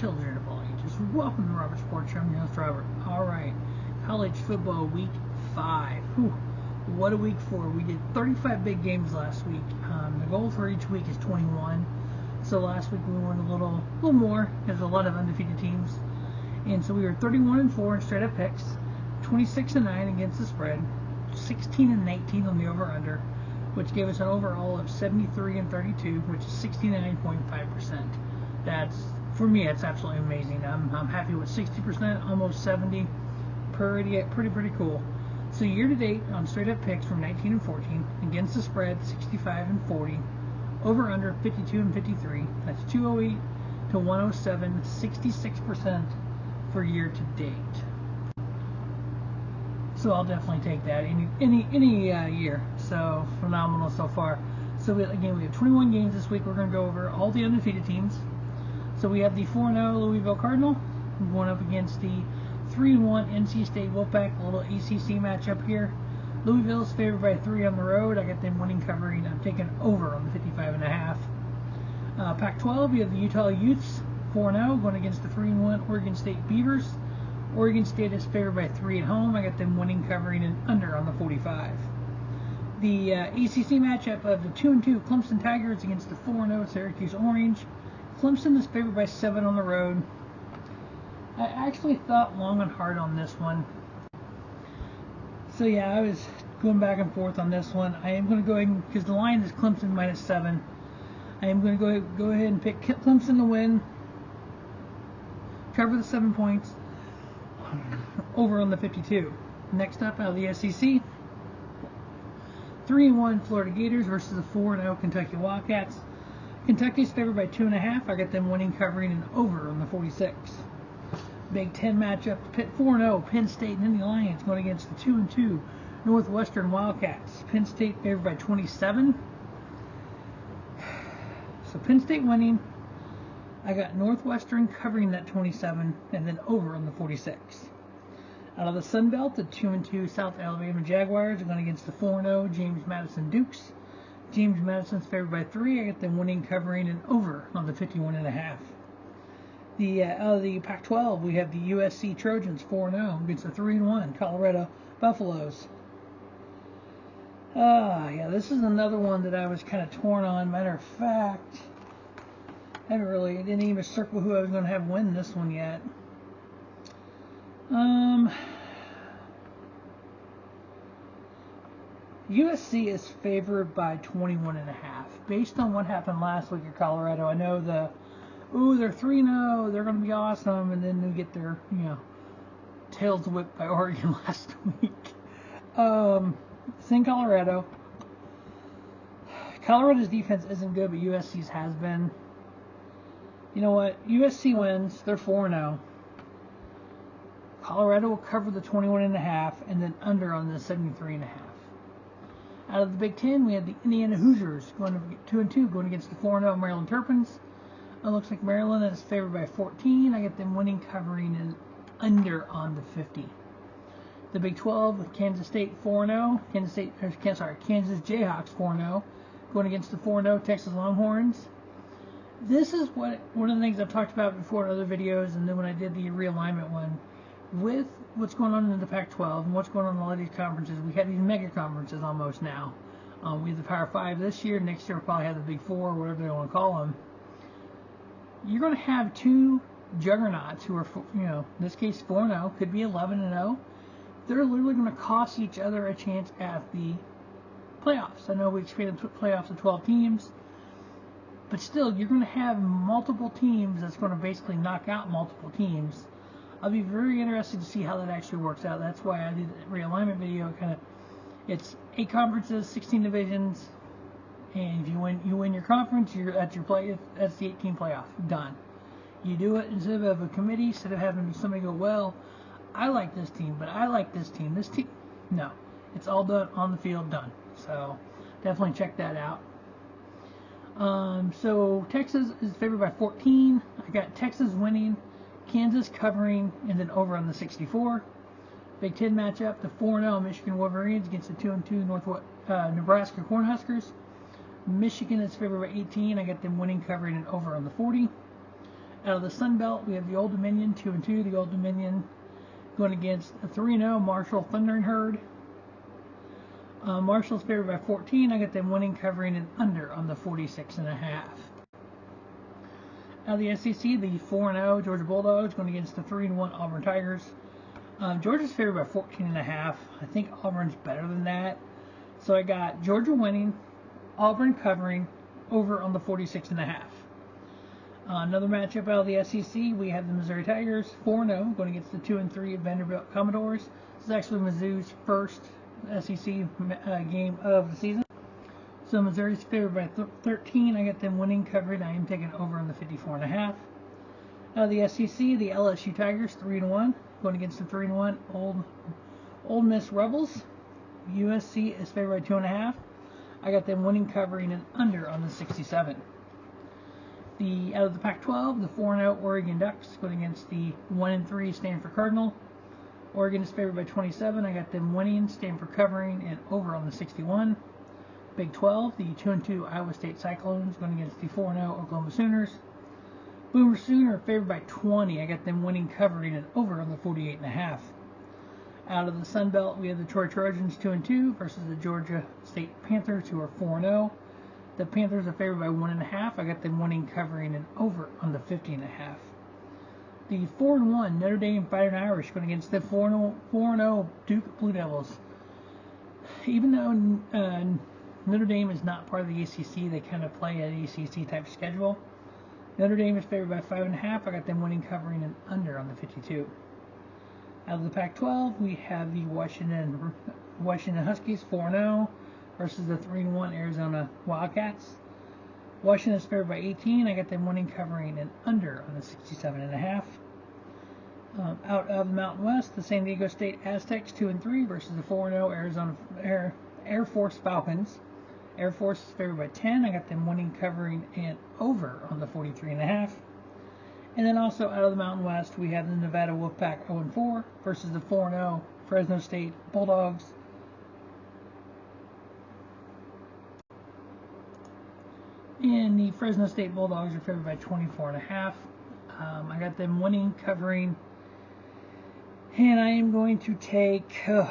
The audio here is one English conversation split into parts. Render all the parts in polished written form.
children of all ages. Welcome to Robert Sports Show. I'm your host, Robert. Alright, college football week 5. Whew. What a week 4. We did 35 big games last week. The goal for each week is 21. So last week we won a little more. There's a lot of undefeated teams. And so we were 31-4 in straight up picks, 26-9 against the spread, 16-19 on the over-under, which gave us an overall of 73-32, which is 69.5%. That's, for me, that's absolutely amazing. I'm happy with 60%, almost 70. Pretty cool. So year to date on straight up picks from 19-14 against the spread, 65-40, over under 52-53. That's 208 to 107, 66% for year to date. So I'll definitely take that any year. So phenomenal so far. So we have 21 games this week. We're going to go over all the undefeated teams. So we have the 4-0 Louisville Cardinal going up against the 3-1 NC State Wolfpack. A little ACC matchup here. Louisville's favored by 3 on the road. I got them winning covering. I'm taking over on the 55.5. Pac-12, we have the Utah Utes 4-0 going against the 3-1 Oregon State Beavers. Oregon State is favored by 3 at home. I got them winning covering and under on the 45. The ACC matchup of the 2-2 Clemson Tigers against the 4-0 Syracuse Orange. Clemson is favored by 7 on the road. I actually thought long and hard on this one. So yeah, I was going back and forth on this one. I am going to go ahead, because the line is Clemson -7. I am going to go ahead and pick Clemson to win. Cover the 7 points. Over on the 52. Next up, out of the SEC, 3-1 Florida Gators versus the 4-0 Kentucky Wildcats. Kentucky's favored by 2.5. I got them winning, covering, and over on the 46. Big Ten matchup: 4-0 Penn State and Indy Lions going against the 2-2 Northwestern Wildcats. Penn State favored by 27. So Penn State winning. I got Northwestern covering that 27 and then over on the 46. Out of the Sun Belt, the 2-2 South Alabama Jaguars are going against the 4-0 James Madison Dukes. James Madison's favored by 3. I got them winning, covering, and over on the 51.5. Out of the Pac-12, we have the USC Trojans 4-0 against the 3-1 Colorado Buffaloes. Yeah, this is another one that I was kind of torn on. Matter of fact, I didn't even circle who I was going to have win this one yet. USC is favored by 21.5. Based on what happened last week at Colorado, I know they're 3-0, they're going to be awesome, and then they get their, tails whipped by Oregon last week. It's in Colorado. Colorado's defense isn't good, but USC's has been. You know what? USC wins. They're 4-0. Colorado will cover the 21.5 and then under on the 73.5. Out of the Big Ten, we have the Indiana Hoosiers going 2-2 going against the 4-0 Maryland Terrapins. It looks like Maryland is favored by 14. I get them winning, covering, and under on the 50. The Big 12 with Kansas State 4-0. Kansas Jayhawks 4-0 going against the 4-0 Texas Longhorns. This is one of the things I've talked about before in other videos, and then when I did the realignment one, with what's going on in the Pac-12 and what's going on in a lot of these conferences. We have these mega conferences almost now. We have the Power 5 this year. Next year we'll probably have the Big 4, whatever they want to call them. You're going to have 2 juggernauts who are, in this case 4-0, could be 11-0. They're literally going to cost each other a chance at the playoffs. I know we expanded playoffs to 12 teams. But still, you're going to have multiple teams that's going to basically knock out multiple teams. I'll be very interested to see how that actually works out. That's why I did the realignment video. It's 8 conferences, 16 divisions, and if you win your conference, that's the 18 playoff. Done. You do it instead of a committee, instead of having somebody go, well, I like this team, but I like this team. This team, no, it's all done on the field, done. So definitely check that out. So Texas is favored by 14. I got Texas winning, Kansas covering, and then over on the 64. Big Ten matchup: the 4-0 Michigan Wolverines against the 2-2 Nebraska Cornhuskers. Michigan is favored by 18. I got them winning, covering, and over on the 40. Out of the Sun Belt, we have the Old Dominion, 2-2. The Old Dominion going against a 3-0 Marshall Thundering Herd. Marshall's favored by 14. I got them winning, covering, and under on the 46.5. Out of the SEC, the 4-0 Georgia Bulldogs going against the 3-1 Auburn Tigers. Georgia's favored by 14.5. I think Auburn's better than that. So I got Georgia winning, Auburn covering, over on the 46.5. Another matchup out of the SEC, we have the Missouri Tigers, 4-0, going against the 2-3 Vanderbilt Commodores. This is actually Mizzou's first SEC game of the season. So Missouri's favored by 13. I got them winning, covering. I am taking over on the 54.5. Out of the SEC, the LSU Tigers, 3-1, going against the 3-1 Ole Miss Rebels. USC is favored by 2.5. I got them winning, covering, and under on the 67. Out of the Pac-12, the 4-0 Oregon Ducks going against the 1-3 Stanford Cardinal. Oregon is favored by 27. I got them winning, Stanford covering, and over on the 61. Big 12, the 2-2 Iowa State Cyclones going against the 4-0 Oklahoma Sooners. Boomer Sooner favored by 20. I got them winning, covering, and over on the 48.5. Out of the Sun Belt, we have the Troy Trojans 2-2 versus the Georgia State Panthers, who are 4-0. The Panthers are favored by 1.5. I got them winning, covering, and over on the 50.5. The 4-1 Notre Dame Fighting Irish going against the 4-0 Duke Blue Devils. Even though Notre Dame is not part of the ACC, they kind of play an ACC type schedule. Notre Dame is favored by 5.5. I got them winning, covering, and under on the 52. Out of the Pac-12, we have the Washington Huskies 4-0 versus the 3-1 Arizona Wildcats. Washington is favored by 18. I got them winning, covering, and under on the 67.5. Out of the Mountain West, the San Diego State Aztecs 2-3 versus the 4-0 Arizona Air Force Falcons. Air Force is favored by 10. I got them winning, covering, and over on the 43.5. And then also out of the Mountain West, we have the Nevada Wolfpack 0-4 versus the 4-0 Fresno State Bulldogs. And the Fresno State Bulldogs are favored by 24.5. I got them winning, covering, and I am going to take, you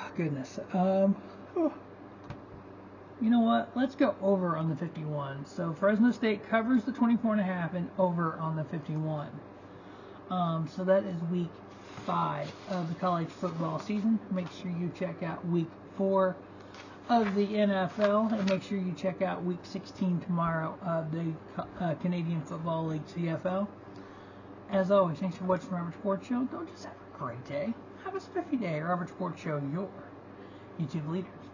know what? Let's go over on the 51. So Fresno State covers the 24.5 and over on the 51. So that is week 5 of the college football season. Make sure you check out week 4 of the NFL, and make sure you check out week 16 tomorrow of the Canadian Football League CFL. As always, thanks for watching Robert Sports Show. Don't just have a great day. Have a spiffy day. Robert Sports Show, your YouTube leaders.